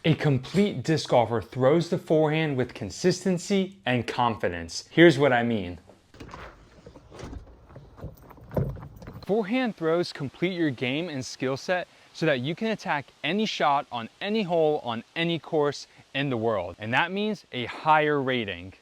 A complete disc golfer throws the forehand with consistency and confidence. Here's what I mean. Forehand throws complete your game and skill set so that you can attack any shot on any hole on any course in the world. And that means a higher rating.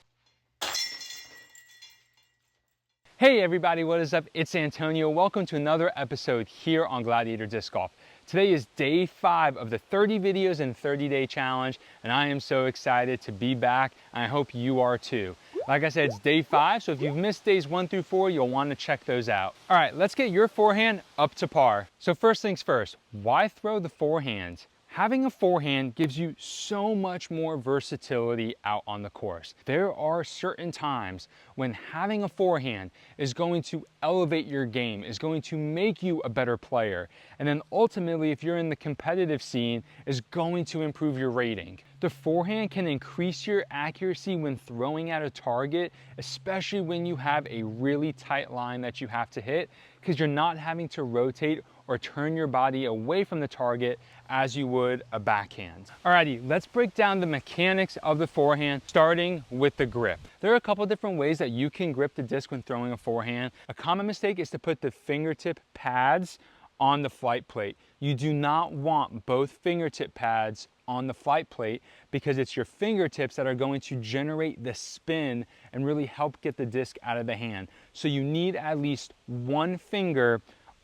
Hey everybody, what is up? It's Antonio. Welcome to another episode here on Gladiator Disc Golf. Today is day 5 of the 30 videos in 30-day challenge, and I am so excited to be back, and I hope you are too. Like I said, it's day 5, so if you've missed days 1 through 4, you'll want to check those out. All right, let's get your forehand up to par. So first things first, why throw the forehand? Having a forehand gives you so much more versatility out on the course. There are certain times when having a forehand is going to elevate your game, is going to make you a better player. And then ultimately, if you're in the competitive scene, is going to improve your rating. The forehand can increase your accuracy when throwing at a target, especially when you have a really tight line that you have to hit, because you're not having to rotate or turn your body away from the target as you would a backhand. Alrighty, let's break down the mechanics of the forehand, starting with the grip. There are a couple different ways that you can grip the disc when throwing a forehand. A common mistake is to put the fingertip pads on the flight plate. You do not want both fingertip pads on the flight plate because it's your fingertips that are going to generate the spin and really help get the disc out of the hand. So you need at least one finger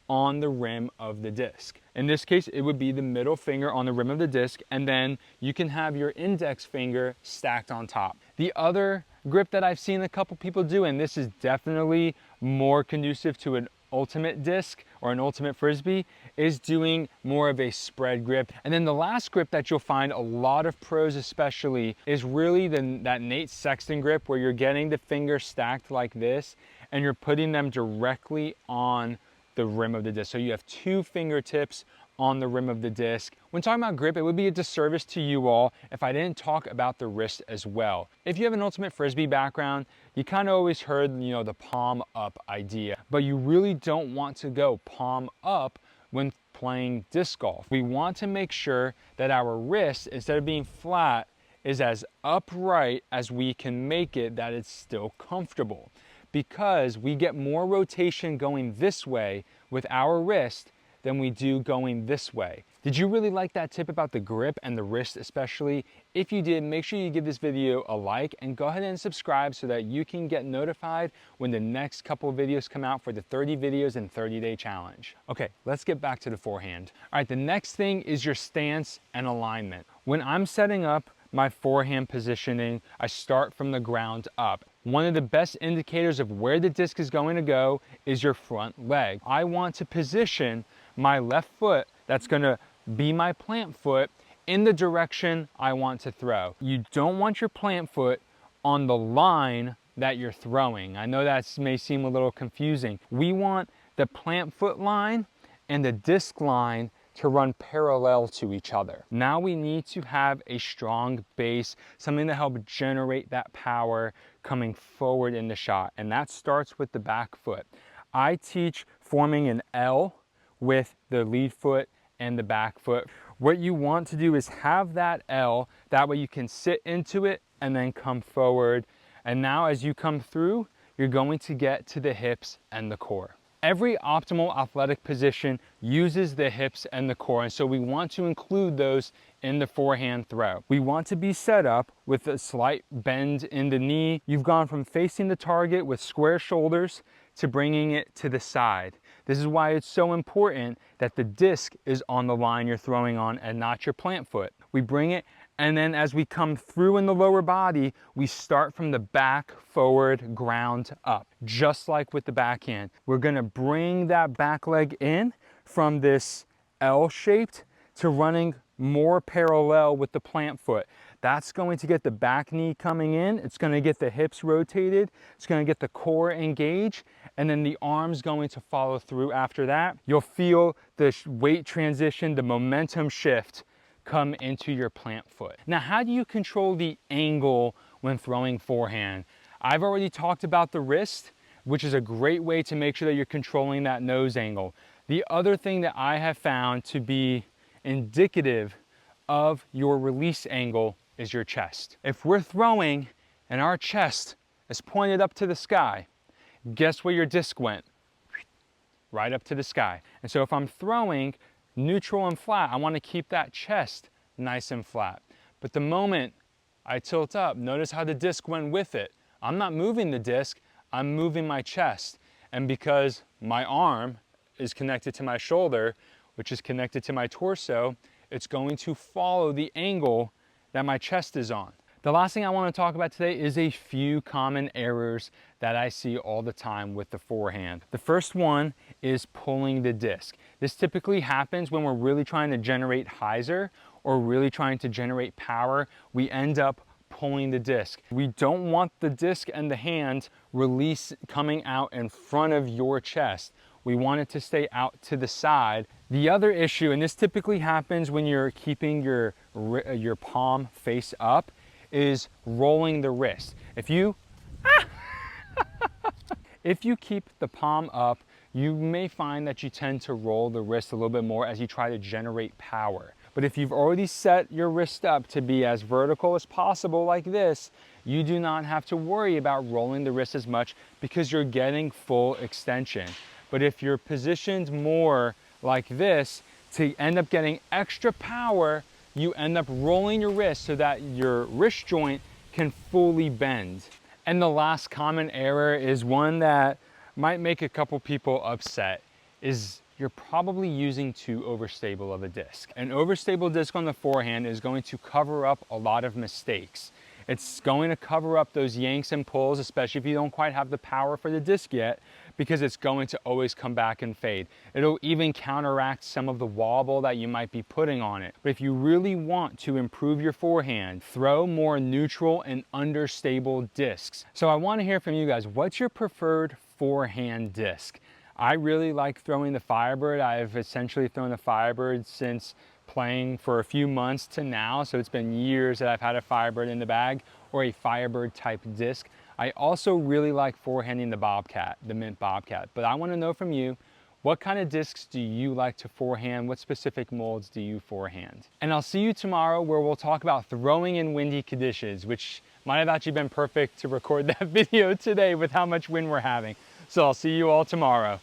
on the rim of the disc. In this case, it would be the middle finger on the rim of the disc, and then you can have your index finger stacked on top. The other grip that I've seen a couple people do, and this is definitely more conducive to an ultimate disc or an ultimate frisbee, is doing more of a spread grip. And then the last grip that you'll find a lot of pros especially is really that Nate Sexton grip, where you're getting the fingers stacked like this and you're putting them directly on the rim of the disc. So you have two fingertips on the rim of the disc. When talking about grip, it would be a disservice to you all if I didn't talk about the wrist as well. If you have an ultimate frisbee background, you kind of always heard, the palm up idea, but you really don't want to go palm up when playing disc golf. We want to make sure that our wrist, instead of being flat, is as upright as we can make it, that it's still comfortable, because we get more rotation going this way with our wrist than we do going this way. Did you really like that tip about the grip and the wrist especially? If you did, make sure you give this video a like and go ahead and subscribe so that you can get notified when the next couple of videos come out for the 30 videos in 30-day challenge. Okay, let's get back to the forehand. All right, the next thing is your stance and alignment. When I'm setting up my forehand positioning, I start from the ground up. One of the best indicators of where the disc is going to go is your front leg. I want to position my left foot, that's going to be my plant foot, in the direction I want to throw. You don't want your plant foot on the line that you're throwing. I know that may seem a little confusing. We want the plant foot line and the disc line to run parallel to each other. Now we need to have a strong base, something to help generate that power coming forward in the shot, and that starts with the back foot. I teach forming an L with the lead foot and the back foot. What you want to do is have that L, that way you can sit into it and then come forward. And now as you come through, you're going to get to the hips and the core. Every optimal athletic position uses the hips and the core, and so we want to include those in the forehand throw. We want to be set up with a slight bend in the knee. You've gone from facing the target with square shoulders to bringing it to the side. This is why it's so important that the disc is on the line you're throwing on and not your plant foot. We bring it, and then as we come through in the lower body, we start from the back, forward, ground up, just like with the backhand. We're gonna bring that back leg in from this L-shaped to running more parallel with the plant foot. That's going to get the back knee coming in, it's gonna get the hips rotated, it's gonna get the core engaged, and then the arm's going to follow through after that. You'll feel the weight transition, the momentum shift come into your plant foot. Now, how do you control the angle when throwing forehand? I've already talked about the wrist, which is a great way to make sure that you're controlling that nose angle. The other thing that I have found to be indicative of your release angle is your chest. If we're throwing and our chest is pointed up to the sky, guess where your disc went? Right up to the sky. And so if I'm throwing neutral and flat, I want to keep that chest nice and flat. But the moment I tilt up, notice how the disc went with it. I'm not moving the disc, I'm moving my chest. And because my arm is connected to my shoulder, which is connected to my torso, it's going to follow the angle that my chest is on. The last thing I want to talk about today is a few common errors that I see all the time with the forehand. The first one is pulling the disc. This typically happens when we're really trying to generate hyzer or really trying to generate power. We end up pulling the disc. We don't want the disc and the hand release coming out in front of your chest. We want it to stay out to the side. The other issue, and this typically happens when you're keeping your palm face up, is rolling the wrist. If you keep the palm up, you may find that you tend to roll the wrist a little bit more as you try to generate power. But if you've already set your wrist up to be as vertical as possible like this, you do not have to worry about rolling the wrist as much because you're getting full extension. But if you're positioned more like this to end up getting extra power, you end up rolling your wrist so that your wrist joint can fully bend. And the last common error is one that might make a couple people upset, is you're probably using too overstable of a disc. An overstable disc on the forehand is going to cover up a lot of mistakes. It's going to cover up those yanks and pulls, especially if you don't quite have the power for the disc yet, because it's going to always come back and fade. It'll even counteract some of the wobble that you might be putting on it. But if you really want to improve your forehand, throw more neutral and understable discs. So I want to hear from you guys, what's your preferred forehand disc? I really like throwing the Firebird. I've essentially thrown the Firebird since playing for a few months to now, so it's been years that I've had a Firebird in the bag or a Firebird type disc. I also really like forehanding the Bobcat, the Mint Bobcat, but I want to know from you, what kind of discs do you like to forehand? What specific molds do you forehand? And I'll see you tomorrow where we'll talk about throwing in windy conditions, which might have actually been perfect to record that video today with how much wind we're having. So I'll see you all tomorrow.